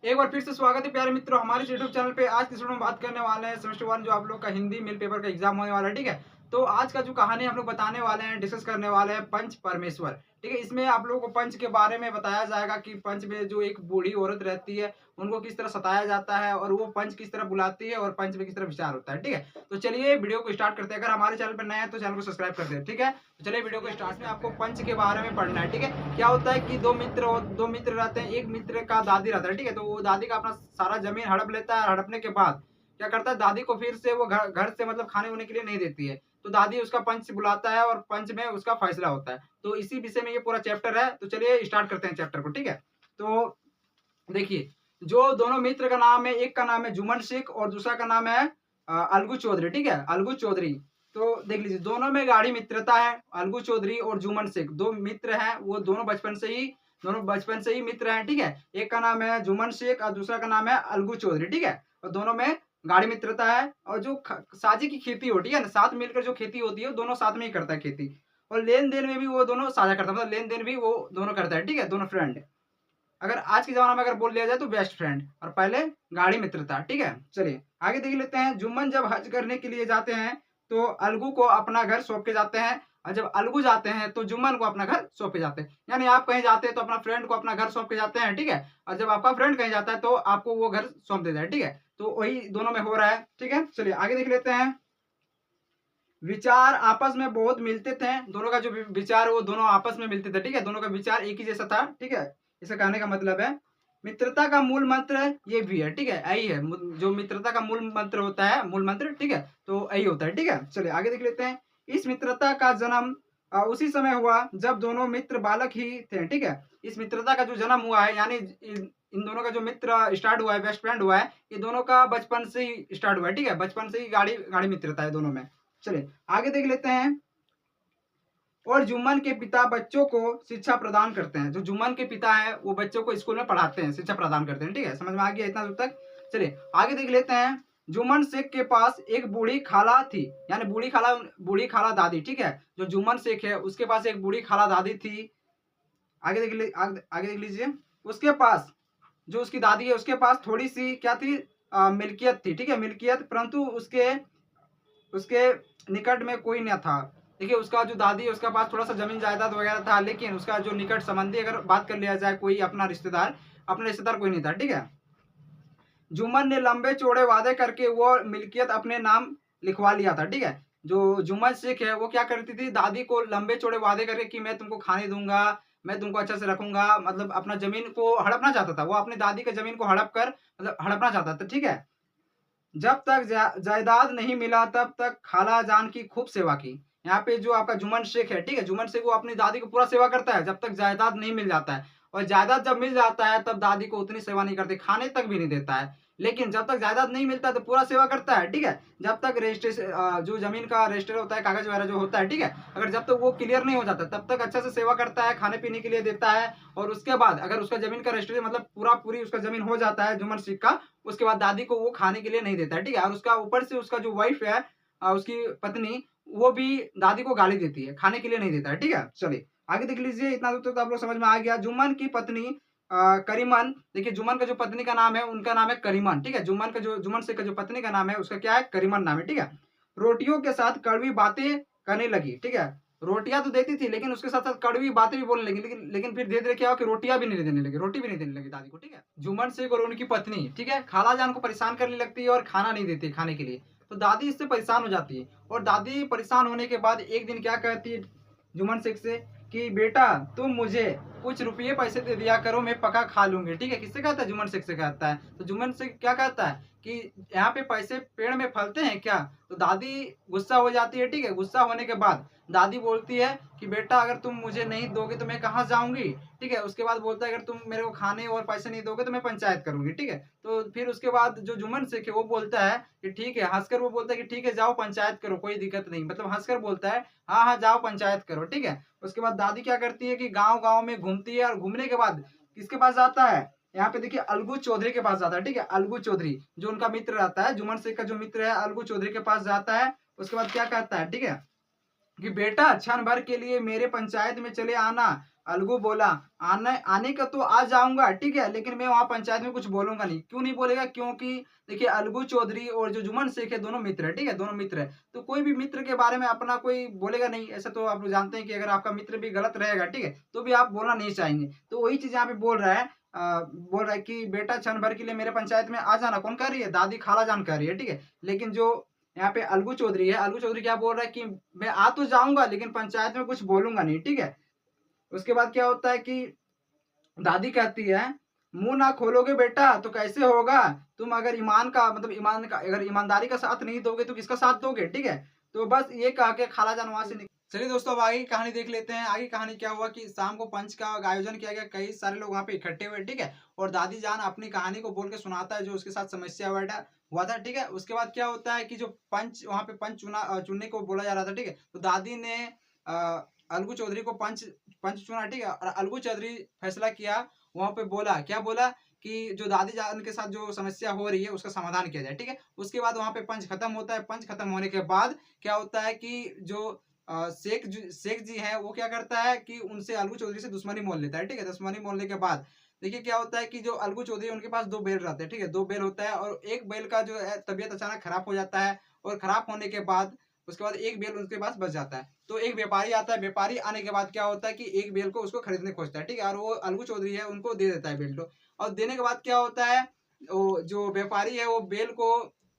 एक बार फिर से स्वागत है प्यारे मित्रों हमारे यूट्यूब चैनल पे। आज की वीडियो में बात करने वाले हैं सेमेस्टर 1 जो आप लोग का हिंदी मेल पेपर का एग्जाम होने वाला है। ठीक है, तो आज का जो कहानी हम लोग बताने वाले हैं, डिस्कस करने वाले हैं पंच परमेश्वर। ठीक है, इसमें आप लोगों को पंच के बारे में बताया जाएगा कि पंच में जो एक बूढ़ी औरत रहती है उनको किस तरह सताया जाता है और वो पंच किस तरह बुलाती है और पंच में किस तरह विचार होता है। ठीक है, तो चलिए वीडियो को स्टार्ट करते हैं। अगर हमारे चैनल पर नए हैं तो चैनल को सब्सक्राइब कर दें। ठीक है, तो चलिए वीडियो को स्टार्ट में आपको पंच के बारे में पढ़ना है। ठीक है, क्या होता है कि दो मित्र रहते हैं। एक मित्र का दादी रहता है। ठीक है, तो वो दादी का अपना सारा जमीन हड़प लेता है। हड़पने के बाद क्या करता है, दादी को फिर से वो घर से मतलब खाने होने के लिए नहीं देती है। तो दादी उसका पंच बुलाता है और पंच में उसका फैसला होता है। तो इसी विषय में ये पूरा चैप्टर है। तो चलिए स्टार्ट करते हैं चैप्टर को। ठीक है, तो देखिए, जो दोनों मित्र का नाम है, एक का नाम है जुम्मन शेख और दूसरा का नाम है अलगू चौधरी। ठीक है, अलगू चौधरी। तो देख लीजिए, दोनों में गाढ़ी मित्रता है। अलगू चौधरी और जुम्मन शेख दो मित्र हैं, वो दोनों बचपन से ही मित्र हैं। ठीक है, एक का नाम है जुम्मन शेख और दूसरा का नाम है अलगू चौधरी। ठीक है, और दोनों में गाढ़ी मित्रता है। और जो साझे की खेती होती है ना, साथ मिलकर जो खेती होती है वो दोनों साथ में ही करता है खेती। और लेन देन में भी वो दोनों साझा करता है, मतलब लेन देन भी वो दोनों करता है। ठीक है, दोनों फ्रेंड। अगर आज के जमाना में अगर बोल लिया जाए तो बेस्ट फ्रेंड, और पहले गाढ़ी मित्रता। ठीक है, चलिए आगे देख लेते हैं। जुम्मन जब हज करने के लिए जाते हैं तो अलगू को अपना घर सौंप के जाते हैं, और जब अलगू जाते हैं तो जुम्मन को अपना घर सौंप के जाते हैं। यानी आप कहीं जाते हैं तो अपना फ्रेंड को अपना घर सौंप के जाते हैं। ठीक है, और जब आपका फ्रेंड कहीं जाता है तो आपको वो घर सौंप देता है। ठीक है, तो वही दोनों में हो रहा है। ठीक है, चलिए आगे देख लेते हैं। विचार आपस में बहुत मिलते थे। दोनों का जो विचार वो दोनों आपस में मिलते थे। ठीक है, दोनों का विचार एक ही जैसा था। ठीक है, इसे कहने का मतलब है मित्रता का मूल मंत्र ये भी है। ठीक है, यही है जो मित्रता का मूल मंत्र होता है, मूल मंत्र। ठीक है, तो यही होता है। ठीक है, चलिए आगे देख लेते हैं। इस मित्रता का जन्म उसी समय हुआ जब दोनों मित्र बालक ही थे। ठीक है, इस मित्रता का जो जन्म हुआ है, यानी इन दोनों का जो मित्र स्टार्ट हुआ है, बेस्ट फ्रेंड हुआ है, ये दोनों का बचपन से ही स्टार्ट हुआ है। ठीक है, बचपन से ही गाढ़ी गाढ़ी मित्रता है दोनों में। चलिए आगे देख लेते हैं। और जुम्मन के पिता बच्चों को शिक्षा प्रदान करते हैं। जो जुम्मन के पिता है वो बच्चों को स्कूल में पढ़ाते हैं, शिक्षा प्रदान करते हैं। ठीक है, समझ में आ गया इतना दूर तक। चलिए आगे देख लेते हैं। जुम्मन शेख के पास एक बूढ़ी खाला थी, यानी बूढ़ी खाला दादी। ठीक है, जो जुम्मन शेख है उसके पास एक बूढ़ी खाला दादी थी। आगे देख लीजिए। उसके पास जो उसकी दादी है उसके पास थोड़ी सी क्या थी, मिल्कियत थी। ठीक है, मिल्कियत, परंतु उसके उसके निकट में कोई न था। देखिए, उसका जो दादी है उसके पास थोड़ा सा जमीन जायदाद वगैरह था, लेकिन उसका जो निकट संबंधी अगर बात कर लिया जाए, कोई अपना रिश्तेदार कोई नहीं था। ठीक है, जुम्मन ने लंबे चौड़े वादे करके वो मिल्कियत अपने नाम लिखवा लिया था। ठीक है, जो जुम्मन शेख है वो क्या करती थी, दादी को लंबे चौड़े वादे करके कि मैं तुमको खाने दूंगा, मैं तुमको अच्छा से रखूंगा, मतलब अपना जमीन को हड़पना चाहता था। वो अपनी दादी के जमीन को हड़प कर मतलब हड़पना चाहता था। ठीक है, जब तक जायदाद नहीं मिला तब तक खाला जान की खूब सेवा की। यहाँ पे जो आपका जुम्मन शेख है, ठीक है, जुम्मन शेख वो अपनी दादी को पूरा सेवा करता है जब तक जायदाद नहीं मिल जाता है। और जायदाद जब मिल जाता है तब दादी को उतनी सेवा नहीं करती, खाने तक भी नहीं देता है। लेकिन जब तक जायदाद नहीं मिलता है तो पूरा सेवा करता है। ठीक है, जब तक रजिस्ट्रेशन जो जमीन का रजिस्टर होता है, कागज वगैरह जो होता है, ठीक है, अगर जब तक वो क्लियर नहीं हो जाता तब तक अच्छा से सेवा करता है, खाने पीने के लिए देता है। और उसके बाद अगर उसका जमीन का रजिस्ट्रेशन मतलब पूरी उसका जमीन हो जाता है जुम्मन शेख का, उसके बाद दादी को वो खाने के लिए नहीं देता है। ठीक है, और उसका ऊपर से उसका जो वाइफ है, उसकी पत्नी, वो भी दादी को गाली देती है, खाने के लिए नहीं देता है। ठीक है, चलिए आगे देख लीजिए। इतना दूर तक तो आप लोग समझ में आ गया। जुम्मन की पत्नी करीमन। देखिए, जुम्मन का जो पत्नी का नाम है उनका नाम है करीमन। ठीक है, जुम्मन शेख का जो पत्नी का नाम है उसका क्या है, करीमन नाम है। ठीक है, रोटियों के साथ कड़वी बातें करने लगी। ठीक है, रोटियां तो देती थी लेकिन उसके साथ साथ कड़वी बातें भी बोलने लगी। लेकिन फिर धीरे धीरे क्या हो कि रोटियां भी नहीं देने लगी, रोटी भी नहीं देने लगी दादी को। ठीक है, जुम्मन शेख और उनकी पत्नी, ठीक है, खाला जान को परेशान करने लगती है और खाना नहीं देती खाने के लिए। तो दादी इससे परेशान हो जाती है, और दादी परेशान होने के बाद एक दिन क्या कहती है जुम्मन शेख से कि बेटा तुम मुझे कुछ रुपये पैसे दे दिया करो, मैं पका खा लूंगी। ठीक है, किससे कहता है, जुम्मन शेख से कहता है। तो जुम्मन शेख क्या कहता है कि यहाँ पे पैसे पेड़ में फलते हैं क्या। तो दादी गुस्सा हो जाती है। ठीक है, गुस्सा होने के बाद दादी बोलती है कि बेटा अगर तुम मुझे नहीं दोगे तो मैं कहाँ जाऊंगी। ठीक है, उसके बाद बोलता है अगर तुम मेरे को खाने और पैसे नहीं दोगे तो मैं पंचायत करूंगी। ठीक है, तो फिर उसके बाद जो जुम्मन शेख है वो बोलता है कि ठीक है, हंसकर वो बोलता है कि ठीक है जाओ पंचायत करो, कोई दिक्कत नहीं, मतलब हंसकर बोलता है हाँ हाँ जाओ पंचायत करो। ठीक है, उसके बाद दादी क्या करती है कि गाँव गाँव में घूमती है, और घूमने के बाद किसके पास जाता है, यहाँ पे देखिए अलगू चौधरी के पास जाता है। ठीक है, अलगू चौधरी जो उनका मित्र रहता है, जुम्मन शेख का जो मित्र है अलगू चौधरी के पास जाता है। उसके बाद क्या कहता है, ठीक है, कि बेटा क्षण भर के लिए मेरे पंचायत में चले आना, अलगू बोला, आने आने का तो आ जाऊँगा, ठीक है? लेकिन मैं वहाँ पंचायत में कुछ बोलूँगा नहीं। क्यों नहीं बोलेगा? क्योंकि देखिए अलगू चौधरी और जो जुम्मन शेख है दोनों मित्र हैं, ठीक है? दोनों मित्र हैं। तो कोई भी मित्र के बारे में अपना कोई बोलेगा नहीं। ऐसा तो आप लोग जानते हैं कि अगर आपका मित्र भी गलत रहेगा, ठीक है? तो भी आप बोलना नहीं चाहेंगे। तो वही चीज़ यहाँ पे बोल रहा है, बोल रहा है कि बेटा क्षण भर के लिए मेरे पंचायत में आ जाना। कौन कह रही है? दादी खाला जान कह रही है, ठीक है? लेकिन जो यहाँ पे अलगू चौधरी है, अलगू चौधरी क्या बोल रहा है कि मैं आ तो जाऊँगा लेकिन पंचायत में कुछ बोलूँगा नहीं, ठीक है? उसके बाद क्या होता है कि दादी कहती है, मुँह ना खोलोगे बेटा तो कैसे होगा? तुम अगर ईमान का मतलब ईमान का अगर ईमानदारी का साथ नहीं दोगे तो किसका साथ दोगे? ठीक है? तो बस ये कह के खालाजान वहाँ से निक चलिए दोस्तों अब आगे की कहानी देख लेते हैं। आगे कहानी क्या हुआ कि शाम को पंच का आयोजन किया गया। कई सारे लोग वहाँ पे इकट्ठे हुए, ठीक है? और दादी जान अपनी कहानी को बोल के सुनाता है जो उसके साथ समस्या हुआ था, ठीक है? उसके बाद क्या होता है कि जो पंच वहाँ पे पंच चुनने को बोला जा रहा था, ठीक है? तो दादी ने अलगू चौधरी को पंच पंच चुना, ठीक है? और अलगू चौधरी फैसला किया, वहाँ पे बोला, क्या बोला कि जो दादी जान के साथ जो समस्या हो रही है उसका समाधान किया जाए, ठीक है? उसके बाद वहाँ पे पंच खत्म होता है। पंच खत्म होने के बाद क्या होता है कि जो शेख जी हैं वो क्या करता है कि उनसे अलगू चौधरी से दुश्मनी मोल लेता है, ठीक है? दुश्मनी मोलने के बाद देखिए क्या होता है कि जो अलगू चौधरी उनके पास 2 बैल रहते हैं, ठीक है? 2 बैल होता है और एक बैल का जो है तबीयत अचानक खराब हो जाता है और खराब होने के बाद उसके बाद एक बैल उनके पास बच जाता है। तो एक व्यापारी आता है, व्यापारी आने के बाद क्या होता है कि एक बैल को उसको खरीदने खोजता है, ठीक है? और वो अलगू चौधरी है उनको दे देता है बैल को। और देने के बाद क्या होता है, वो जो व्यापारी है वो बैल को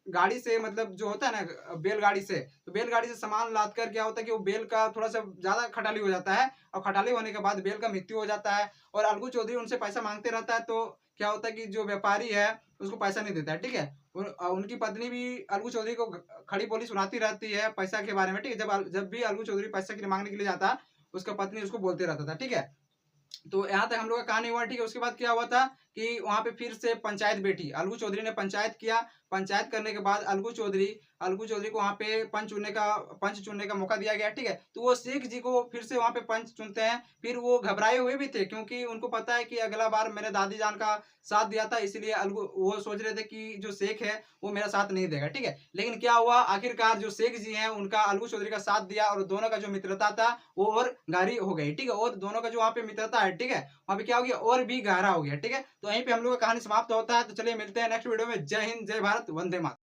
गाड़ी से मतलब जो होता है ना बैलगाड़ी से, तो बैलगाड़ी से सामान लाद कर क्या होता है कि वो बैल का थोड़ा-सा ज़्यादा खटाली हो जाता है और खटाली होने के बाद बैल का मृत्यु हो जाता है और अलगू चौधरी उनसे पैसा माँगते रहता है। तो क्या होता है कि जो व्यापारी है उसको पैसा नहीं देता है, ठीक है? उनकी पत्नी भी अलगू चौधरी को खड़ी बोली सुनाती रहती है पैसा के बारे में, ठीक है? जब भी अलगू चौधरी पैसा के लिए माँगने के लिए जाता, उसका पत्नी उसको बोलते रहता था, ठीक है? तो यहाँ तक हम लोग का कहानी हुआ, ठीक है? उसके बाद क्या हुआ था कि वहाँ पे फिर से पंचायत बैठी। अलगू चौधरी ने पंचायत किया। पंचायत करने के बाद अलगू चौधरी को वहाँ पे पंच चुनने का मौका दिया गया, ठीक है? तो वो शेख जी को फिर से वहाँ पे पंच चुनते हैं। फिर वो घबराए हुए भी थे क्योंकि उनको पता है कि अगला बार मैंने दादी जान का साथ दिया था, इसलिए अलगू वो सोच रहे थे कि जो शेख है वो मेरा साथ नहीं देगा, ठीक है? लेकिन क्या हुआ आखिरकार जो शेख जी हैं उनका अलगू चौधरी का साथ दिया और दोनों का जो मित्रता था वो और गहरी हो गई, ठीक है? और दोनों का जो वहाँ पे मित्रता है, ठीक है? वहाँ पे क्या हो गया और भी गहरा हो गया, ठीक है? तो यहीं पे हम लोग का कहानी समाप्त होता है। तो चलिए मिलते हैं नेक्स्ट वीडियो में। जय हिंद, जय भारत, वंदे मातरम।